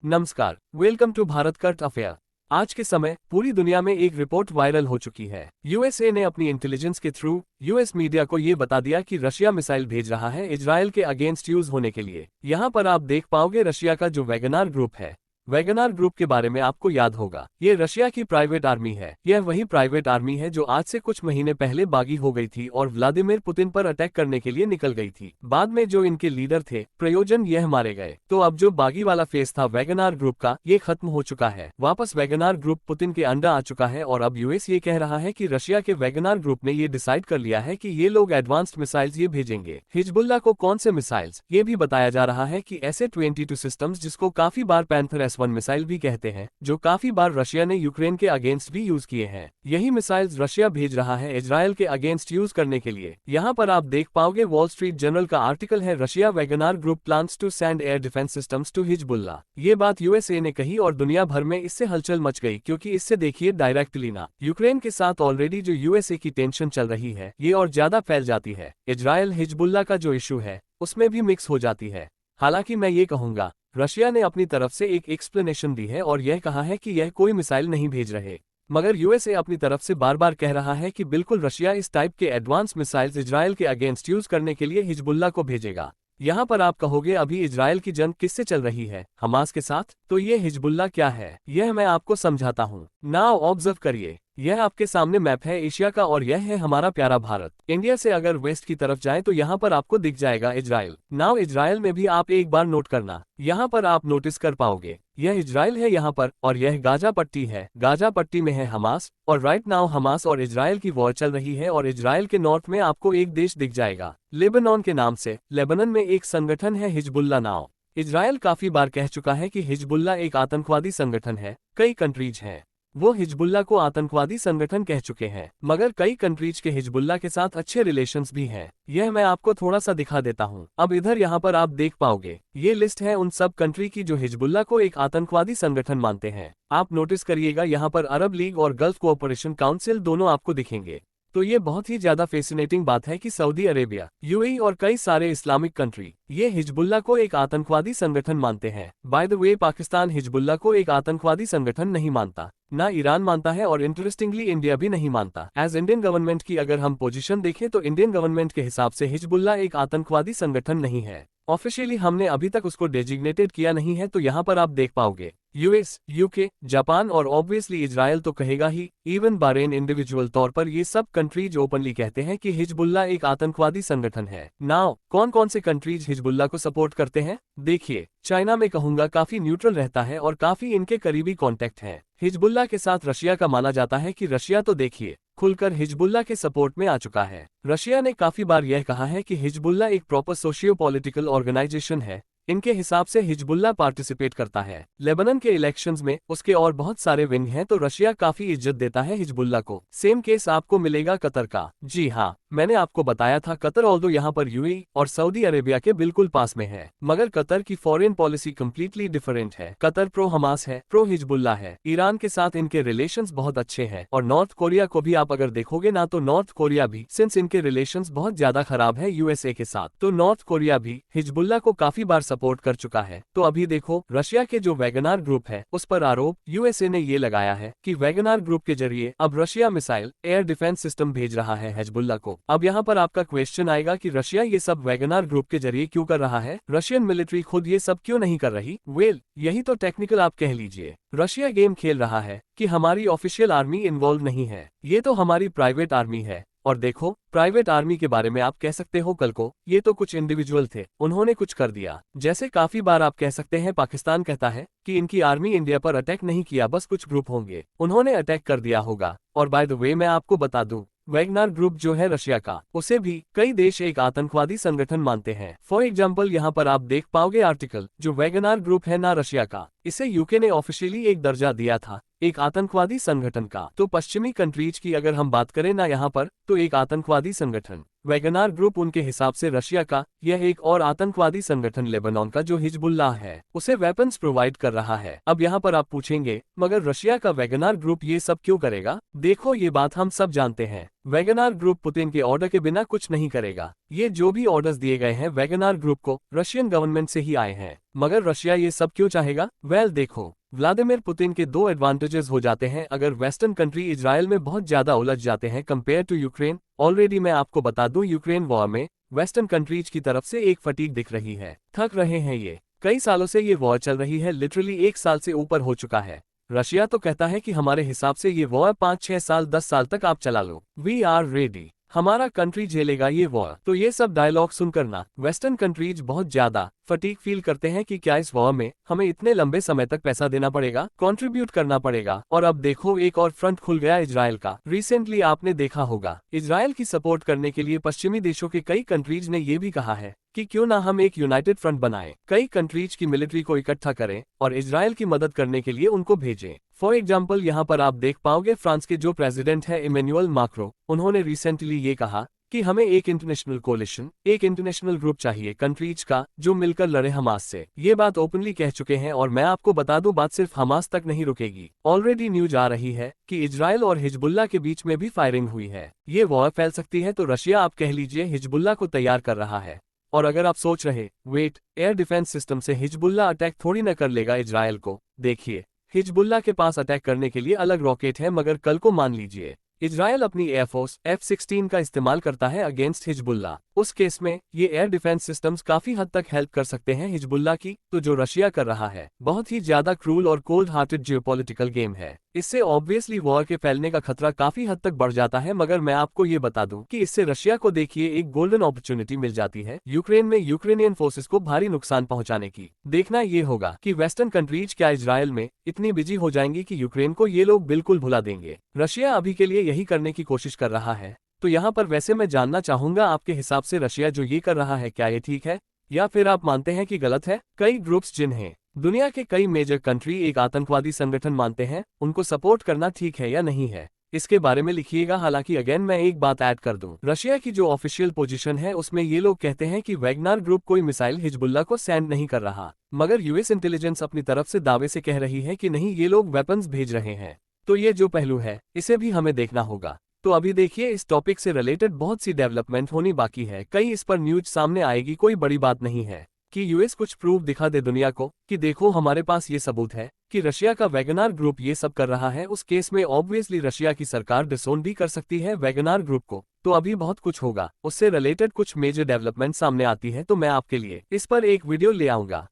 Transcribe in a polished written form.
नमस्कार, welcome to Bharat current affair. आज के समय पूरी दुनिया में एक रिपोर्ट वायरल हो चुकी है। यूएसए ने अपनी इंटेलिजेंस के थ्रू यूएस मीडिया को ये बता दिया कि रशिया मिसाइल भेज रहा है इजरायल के अगेंस्ट यूज होने के लिए। यहाँ पर आप देख पाओगे रशिया का जो वैगनार ग्रुप है। वैगनार ग्रुप के बारे में आपको याद होगा, ये रशिया की प्राइवेट आर्मी है। यह वही प्राइवेट आर्मी है जो आज से कुछ महीने पहले बागी हो गई थी और व्लादिमीर पुतिन पर अटैक करने के लिए निकल गई थी। बाद में जो इनके लीडर थे प्रयोजन यह मारे गए। तो अब जो बागी वाला फेस था वैगनार ग्रुप का, ये खत्म हो चुका है। वापस वैगनार ग्रुप पुतिन के अंडर आ चुका है और अब यूएस ये कह रहा है कि रशिया के वैगनार ग्रुप ने ये डिसाइड कर लिया है कि ये लोग एडवांस्ड मिसाइल्स ये भेजेंगे। हिजबुल्लाह को कौन से मिसाइल्स, ये भी बताया जा रहा है कि ऐसे 22 सिस्टम्स जिसको काफी बार पैंथर S1 मिसाइल भी कहते हैं, जो काफी बार रशिया ने यूक्रेन के अगेंस्ट भी यूज किए हैं। यही मिसाइल्स रशिया भेज रहा है इजरायल के अगेंस्ट यूज करने के लिए। यहाँ पर आप देख पाओगे वॉल स्ट्रीट जर्नल का आर्टिकल है, Russia Wagner group plans to send air defence systems to Hezbollah. ये बात यूएसए ने कही और दुनिया भर में इससे हलचल मच गई, क्योंकि इससे देखिए डायरेक्टली ना यूक्रेन के साथ ऑलरेडी जो यूएसए की टेंशन चल रही है ये और ज्यादा फैल जाती है। इजरायल हिजबुल्लाह का जो इशू है उसमें भी मिक्स हो जाती है। हालांकि मैं ये कहूंगा, रशिया ने अपनी तरफ से एक एक्सप्लेनेशन दी है और यह कहा है कि यह कोई मिसाइल नहीं भेज रहे, मगर यूएसए अपनी तरफ से बार बार कह रहा है कि बिल्कुल रशिया इस टाइप के एडवांस मिसाइल्स इजरायल के अगेंस्ट यूज करने के लिए हिजबुल्लाह को भेजेगा। यहाँ पर आप कहोगे अभी इजरायल की जंग किससे चल रही है, हमास के साथ? तो ये हिजबुल्लाह क्या है यह मैं आपको समझाता हूँ। नाउ ऑब्जर्व करिए, यह आपके सामने मैप है एशिया का और यह है हमारा प्यारा भारत। इंडिया से अगर वेस्ट की तरफ जाएं तो यहाँ पर आपको दिख जाएगा इजराइल। नाउ इजराइल में भी आप एक बार नोट करना, यहाँ पर आप नोटिस कर पाओगे यह इजराइल है यहाँ पर और यह गाजा पट्टी है। गाजा पट्टी में है हमास और राइट नाउ हमास और इजराइल की वॉर चल रही है। और इजराइल के नॉर्थ में आपको एक देश दिख जाएगा लेबनान के नाम से। लेबनान में एक संगठन है हिजबुल्लाह। नाउ इजराइल काफी बार कह चुका है कि हिजबुल्लाह एक आतंकवादी संगठन है। कई कंट्रीज हैं वो हिजबुल्लाह को आतंकवादी संगठन कह चुके हैं, मगर कई कंट्रीज के हिजबुल्लाह के साथ अच्छे रिलेशंस भी हैं। यह मैं आपको थोड़ा सा दिखा देता हूं। अब इधर यहाँ पर आप देख पाओगे ये लिस्ट है उन सब कंट्री की जो हिजबुल्लाह को एक आतंकवादी संगठन मानते हैं। आप नोटिस करिएगा यहाँ पर अरब लीग और गल्फ कोऑपरेशन काउंसिल दोनों आपको दिखेंगे। तो ये बहुत ही ज्यादा फैसिनेटिंग बात है कि सऊदी अरेबिया, यूएई और कई सारे इस्लामिक कंट्री ये हिजबुल्लाह को एक आतंकवादी संगठन मानते हैं। By the way Pakistan Hezbollah को एक आतंकवादी संगठन नहीं मानता, ना ईरान मानता है और इंटरेस्टिंगली इंडिया भी नहीं मानता। एज इंडियन गवर्नमेंट की अगर हम पोजीशन देखें तो इंडियन गवर्नमेंट के हिसाब से हिजबुल्लाह एक आतंकवादी संगठन नहीं है। ऑफिशियली हमने अभी तक उसको डेजिग्नेटेड किया नहीं है। तो यहाँ पर आप देख पाओगे यूएस, यूके, जापान और ऑब्वियसली इजराइल तो कहेगा ही। इवन बारेन इंडिविजुअल तौर पर ये सब कंट्रीज ओपनली कहते हैं कि हिजबुल्लाह एक आतंकवादी संगठन है। नाउ कौन कौन से कंट्रीज हिजबुल्लाह को सपोर्ट करते हैं? देखिए, चाइना में कहूंगा काफी न्यूट्रल रहता है और काफी इनके करीबी कॉन्टेक्ट हैं। हिजबुल्लाह के साथ रशिया का माना जाता है कि रशिया तो देखिए खुलकर हिजबुल्लाह के सपोर्ट में आ चुका है। रशिया ने काफी बार यह कहा है कि हिजबुल्लाह एक प्रॉपर सोशियो पॉलिटिकल ऑर्गेनाइजेशन है। इनके हिसाब से हिजबुल्लाह पार्टिसिपेट करता है लेबनान के इलेक्शंस में, उसके और बहुत सारे विंग हैं। तो रशिया काफी इज्जत देता है हिजबुल्लाह को। सेम केस आपको मिलेगा कतर का। जी हाँ, मैंने आपको बताया था कतर ऑल्दो यहाँ पर यूएई और सऊदी अरेबिया के बिल्कुल पास में है, मगर कतर की फॉरेन पॉलिसी कम्प्लीटली डिफरेंट है। कतर प्रो हमास है, प्रो हिजबुल्लाह है। ईरान के साथ इनके रिलेशंस बहुत अच्छे हैं और नॉर्थ कोरिया को भी आप अगर देखोगे ना तो नॉर्थ कोरिया भी, सिंस इनके रिलेशंस बहुत ज्यादा खराब है यूएसए के साथ, तो नॉर्थ कोरिया भी हिजबुल्लाह को काफी बार सपोर्ट कर चुका है। तो अभी देखो रशिया के जो वैगनार ग्रुप है उस पर आरोप यूएसए ने ये लगाया है कि वैगनार ग्रुप के जरिए अब Russia missile air defence system भेज रहा है हिजबुल्लाह को। अब यहाँ पर आपका क्वेश्चन आएगा कि रशिया ये सब वैगनार ग्रुप के जरिए क्यों कर रहा है, रशियन मिलिट्री खुद ये सब क्यों नहीं कर रही? वेल, यही तो टेक्निकल आप कह लीजिए। रशिया गेम खेल रहा है कि हमारी ऑफिशियल आर्मी इन्वॉल्व नहीं है, ये तो हमारी प्राइवेट आर्मी है। और देखो प्राइवेट आर्मी के बारे में आप कह सकते हो कल को ये तो कुछ इंडिविजुअल थे, उन्होंने कुछ कर दिया। जैसे काफी बार आप कह सकते हैं पाकिस्तान कहता है कि इनकी आर्मी इंडिया पर अटैक नहीं किया, बस कुछ ग्रुप होंगे उन्होंने अटैक कर दिया होगा। और बाय द वे मैं आपको बता दूं, वैगनार ग्रुप जो है रशिया का, उसे भी कई देश एक आतंकवादी संगठन मानते हैं। फॉर एग्जाम्पल यहाँ पर आप देख पाओगे आर्टिकल, जो वैगनार ग्रुप है ना रशिया का, इसे यूके ने ऑफिशियली एक दर्जा दिया था एक आतंकवादी संगठन का। तो पश्चिमी कंट्रीज की अगर हम बात करें ना यहाँ पर, तो एक आतंकवादी संगठन वैगनार ग्रुप उनके हिसाब से रशिया का। यह एक और आतंकवादी संगठन लेबनान का जो हिजबुल्लाह है उसे वेपन्स प्रोवाइड कर रहा है। अब यहाँ पर आप पूछेंगे मगर रशिया का वैगनार ग्रुप ये सब क्यों करेगा? देखो ये बात हम सब जानते हैं, वैगनार ग्रुप पुतिन के ऑर्डर के बिना कुछ नहीं करेगा। ये जो भी ऑर्डर्स दिए गए हैं वैगनार ग्रुप को, रशियन गवर्नमेंट से ही आए हैं। मगर रशिया ये सब क्यों चाहेगा? वेल देखो, व्लादिमीर पुतिन के दो एडवांटेजेस हो जाते हैं अगर वेस्टर्न कंट्री इजराइल में बहुत ज्यादा उलझ जाते हैं कंपेयर टू यूक्रेन। ऑलरेडी मैं आपको बता दूं, यूक्रेन वॉर में वेस्टर्न कंट्रीज की तरफ से एक फटीग दिख रही है, थक रहे हैं ये। कई सालों से ये वॉर चल रही है, लिटरली 1 साल से ऊपर हो चुका है। रशिया तो कहता है कि हमारे हिसाब से ये वॉर 5-6 साल 10 साल तक आप चला लो, वी आर रेडी, हमारा कंट्री झेलेगा ये वॉर। तो ये सब डायलॉग सुनकर ना वेस्टर्न कंट्रीज बहुत ज्यादा फटीग फील करते हैं कि क्या इस वॉर में हमें इतने लंबे समय तक पैसा देना पड़ेगा, कंट्रीब्यूट करना पड़ेगा। और अब देखो एक और फ्रंट खुल गया इजराइल का। रिसेंटली आपने देखा होगा, इजराइल की सपोर्ट करने के लिए पश्चिमी देशों के कई कंट्रीज ने ये भी कहा है कि क्यों ना हम एक यूनाइटेड फ्रंट बनाएं, कई कंट्रीज की मिलिट्री को इकट्ठा करें और इजराइल की मदद करने के लिए उनको भेजें। फॉर एग्जाम्पल यहाँ पर आप देख पाओगे फ्रांस के जो प्रेसिडेंट है इमैनुअल मैक्रों, उन्होंने रिसेंटली ये कहा कि हमें एक इंटरनेशनल कोलिशन, एक इंटरनेशनल ग्रुप चाहिए कंट्रीज का जो मिलकर लड़े हमास से। ये बात ओपनली कह चुके हैं और मैं आपको बता दूं, बात सिर्फ हमास तक नहीं रुकेगी। ऑलरेडी न्यूज आ रही है कि इजराइल और हिजबुल्लाह के बीच में भी फायरिंग हुई है। ये वॉर फैल सकती है, तो रशिया आप कह लीजिए हिजबुल्लाह को तैयार कर रहा है। और अगर आप सोच रहे वेट, एयर डिफेंस सिस्टम से हिजबुल्लाह अटैक थोड़ी न कर लेगा इजराइल को, देखिए हिजबुल्लाह के पास अटैक करने के लिए अलग रॉकेट है, मगर कल को मान लीजिए इजराइल अपनी एयरफोर्स F-16 का इस्तेमाल करता है अगेंस्ट हिजबुल्लाह, उस केस में ये एयर डिफेंस सिस्टम्स काफी हद तक हेल्प कर सकते हैं हिजबुल्लाह की। तो जो रशिया कर रहा है बहुत ही ज्यादा क्रूल और कोल्ड हार्टेड जियोपॉलिटिकल गेम है। इससे ऑब्वियसली वॉर के फैलने का खतरा काफी हद तक बढ़ जाता है। मगर मैं आपको ये बता दूं कि इससे रशिया को देखिए एक गोल्डन अपॉर्चुनिटी मिल जाती है यूक्रेन में यूक्रेनियन फोर्सेस को भारी नुकसान पहुंचाने की। देखना ये होगा कि वेस्टर्न कंट्रीज क्या इजराइल में इतनी बिजी हो जाएंगी कि यूक्रेन को ये लोग बिल्कुल भुला देंगे। रशिया अभी के लिए यही करने की कोशिश कर रहा है। तो यहाँ पर वैसे मैं जानना चाहूंगा आपके हिसाब से रशिया जो ये कर रहा है क्या ये ठीक है, या फिर आप मानते हैं कि गलत है? कई ग्रुप्स जिन्हें दुनिया के कई मेजर कंट्री एक आतंकवादी संगठन मानते हैं, उनको सपोर्ट करना ठीक है या नहीं है, इसके बारे में लिखिएगा। हालांकि अगेन मैं एक बात ऐड कर दूं, रशिया की जो ऑफिशियल पोजीशन है उसमें ये लोग कहते हैं कि वैगनार ग्रुप कोई मिसाइल हिजबुल्लाह को सेंड नहीं कर रहा, मगर यूएस इंटेलिजेंस अपनी तरफ से दावे से कह रही है कि नहीं ये लोग वेपन्स भेज रहे हैं। तो ये जो पहलू है इसे भी हमें देखना होगा। तो अभी देखिए इस टॉपिक से रिलेटेड बहुत सी डेवलपमेंट होनी बाकी है, कई इस पर न्यूज सामने आएगी। कोई बड़ी बात नहीं है कि यूएस कुछ प्रूफ दिखा दे दुनिया को कि देखो हमारे पास ये सबूत है कि रशिया का वैगनार ग्रुप ये सब कर रहा है। उस केस में ऑब्वियसली रशिया की सरकार डिसोन भी कर सकती है वैगनार ग्रुप को। तो अभी बहुत कुछ होगा, उससे रिलेटेड कुछ मेजर डेवलपमेंट सामने आती है तो मैं आपके लिए इस पर एक वीडियो ले आऊंगा।